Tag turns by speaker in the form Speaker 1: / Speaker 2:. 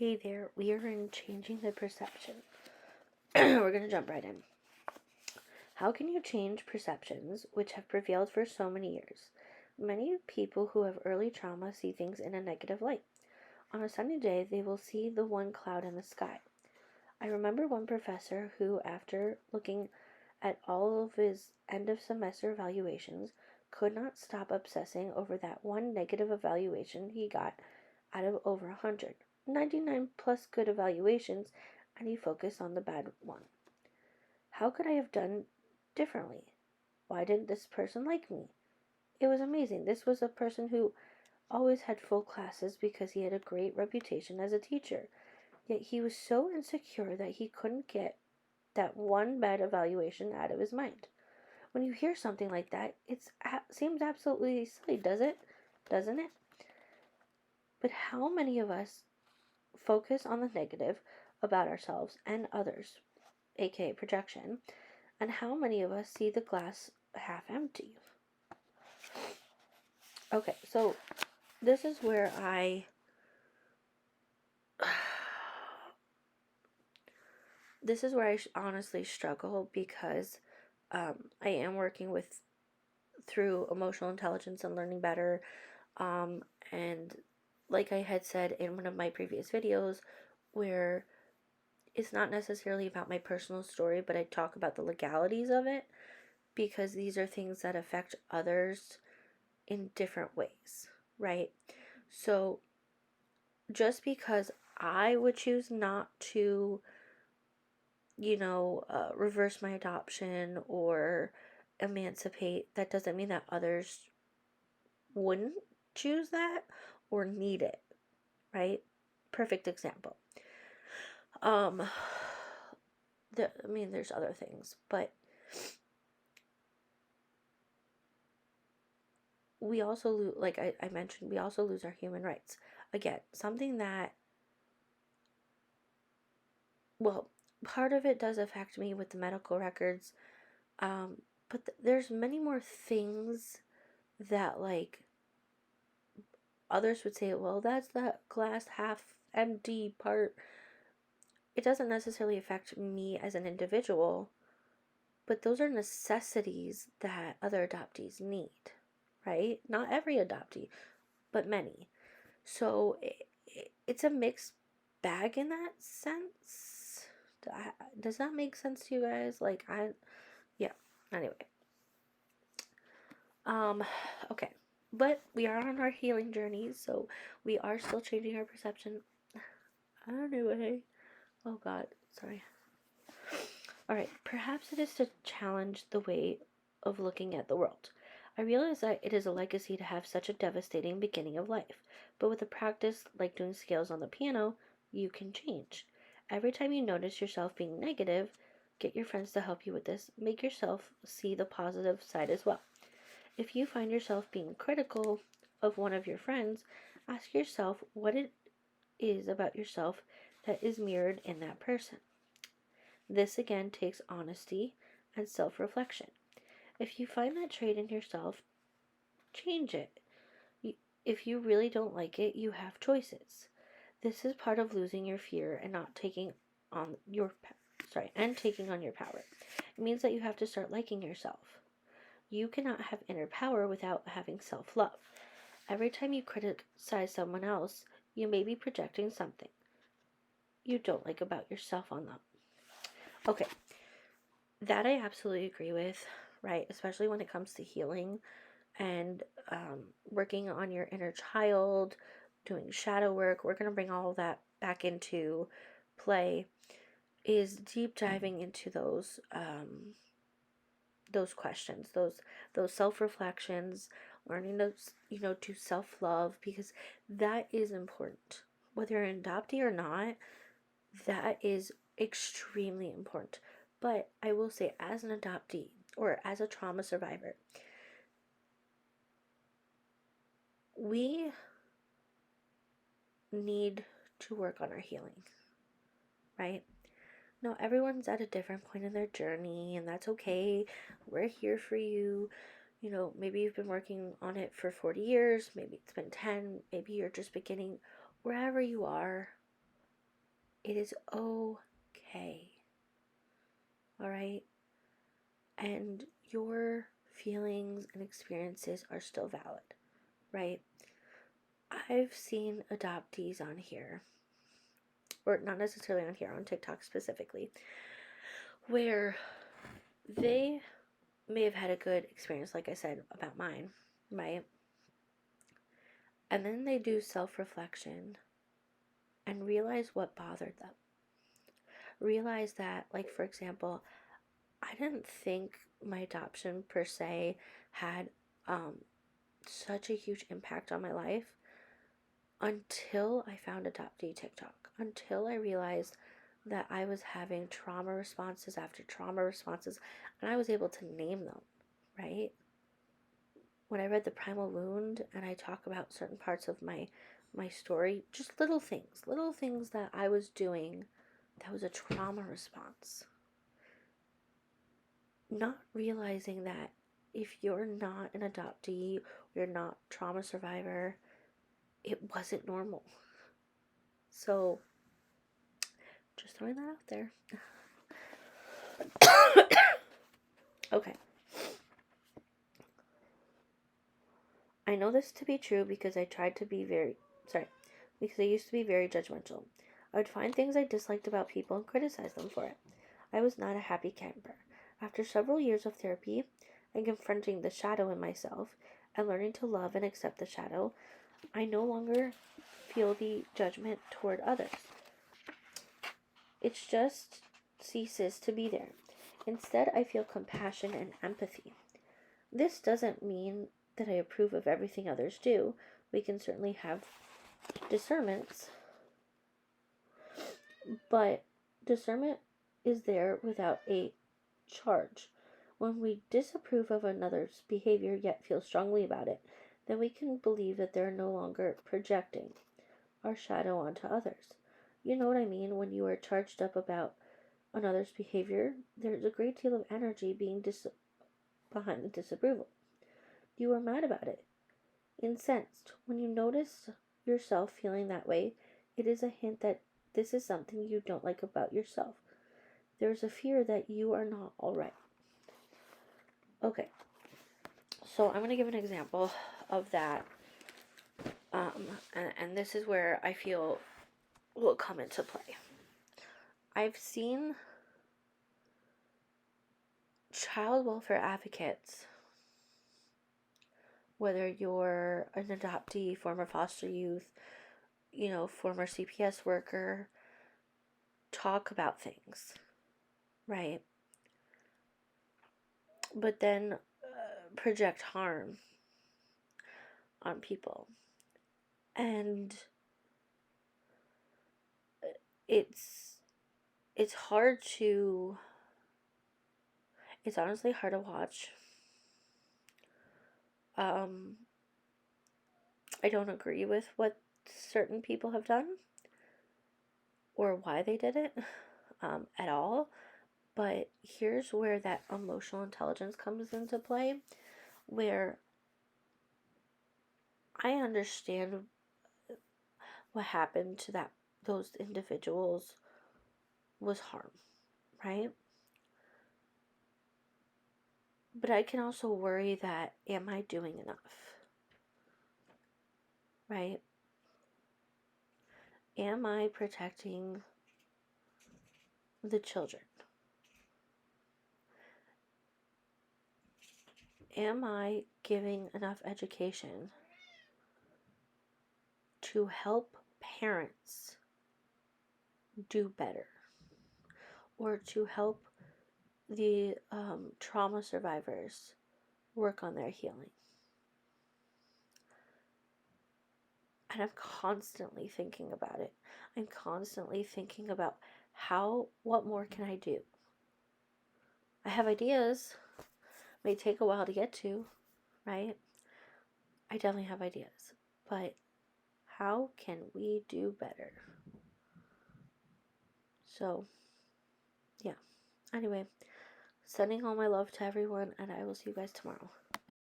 Speaker 1: Hey there, we are in Changing the Perception. We're going to jump right in. How can you change perceptions which have prevailed for so many years? Many people who have early trauma see things in a negative light. On a sunny day, they will see the one cloud in the sky. I remember one professor who, after looking at all of his end of semester evaluations, could not stop obsessing over that one negative evaluation he got out of over 100. 99 plus good evaluations, and he focused on the bad one. How could I have done differently? Why didn't this person like me? It was amazing. This was a person who always had full classes because he had a great reputation as a teacher. Yet he was so insecure that he couldn't get that one bad evaluation out of his mind. When you hear something like that, it seems absolutely silly, doesn't it? But how many of us focus on the negative about ourselves and others, aka projection, and how many of us see the glass half empty? Okay, so this is where I honestly struggle because I am working through emotional intelligence and learning better, and like I had said in one of my previous videos, where it's not necessarily about my personal story, but I talk about the legalities of it, because these are things that affect others in different ways, right? So just because I would choose not to, reverse my adoption or emancipate, that doesn't mean that others wouldn't choose that or need it, right? Perfect example. There's other things, but we also like I mentioned, we also lose our human rights. Again, something that, well, part of it does affect me with the medical records, but there's many more things that, like, others would say, well, that's the glass half empty part. It doesn't necessarily affect me as an individual, but those are necessities that other adoptees need, right? Not every adoptee, but many. So it's a mixed bag in that sense. Does that make sense to you guys? Yeah. Anyway. Okay. But we are on our healing journey, so we are still changing our perception. Anyway. Oh God, sorry. Alright, perhaps it is to challenge the way of looking at the world. I realize that it is a legacy to have such a devastating beginning of life, but with a practice like doing scales on the piano, you can change. Every time you notice yourself being negative, get your friends to help you with this. Make yourself see the positive side as well. If you find yourself being critical of one of your friends, ask yourself what it is about yourself that is mirrored in that person. This again takes honesty and self-reflection. If you find that trait in yourself, change it. If you really don't like it, you have choices. This is part of losing your fear and not taking on your taking on your power. It means that you have to start liking yourself. You cannot have inner power without having self-love. Every time you criticize someone else, you may be projecting something you don't like about yourself on them. Okay, that I absolutely agree with, right? Especially when it comes to healing and working on your inner child, doing shadow work. We're going to bring all of that back into play, is deep diving into those questions, those self-reflections, learning to self-love, because that is important. Whether you're an adoptee or not, that is extremely important. But I will say, as an adoptee or as a trauma survivor, we need to work on our healing, right? Now, everyone's at a different point in their journey, and that's okay. We're here for you. Maybe you've been working on it for 40 years, maybe it's been 10, maybe you're just beginning. Wherever you are, It is okay. All right? And your feelings and experiences are still valid, right? I've seen adoptees on here, or not necessarily on here, on TikTok specifically, where they may have had a good experience, like I said about mine, right? And then they do self-reflection and realize what bothered them. Realize that, like, for example, I didn't think my adoption per se had such a huge impact on my life until I found adoptee TikTok. Until I realized that I was having trauma responses after trauma responses, and I was able to name them, right? When I read The Primal Wound and I talk about certain parts of my story, just little things that I was doing that was a trauma response. Not realizing that if you're not an adoptee, you're not a trauma survivor, it wasn't normal. So, just throwing that out there. Okay. I know this to be true because I used to be very judgmental. I would find things I disliked about people and criticize them for it. I was not a happy camper. After several years of therapy and confronting the shadow in myself and learning to love and accept the shadow, I no longer feel the judgment toward others. It just ceases to be there. Instead, I feel compassion and empathy. This doesn't mean that I approve of everything others do. We can certainly have discernments, but discernment is there without a charge. When we disapprove of another's behavior yet feel strongly about it, then we can believe that they're no longer projecting our shadow onto others. You know what I mean? When you are charged up about another's behavior, there's a great deal of energy being behind the disapproval. You are mad about it, incensed. When you notice yourself feeling that way, it is a hint that this is something you don't like about yourself. There's a fear that you are not all right. Okay, so I'm going to give an example of that. And this is where I feel will come into play. I've seen child welfare advocates, whether you're an adoptee, former foster youth, former CPS worker, talk about things, right? But then project harm on people. And it's hard to, it's honestly hard to watch. I don't agree with what certain people have done or why they did it at all. But here's where that emotional intelligence comes into play, where I understand what happened to those individuals was harm, right? But I can also worry that, am I doing enough? Right? Am I protecting the children? Am I giving enough education to help parents do better? Or to help the trauma survivors work on their healing? And I'm constantly thinking about it. I'm constantly thinking about what more can I do? I have ideas. May take a while to get to, right? I definitely have ideas. But how can we do better? So, yeah. Anyway, sending all my love to everyone, and I will see you guys tomorrow.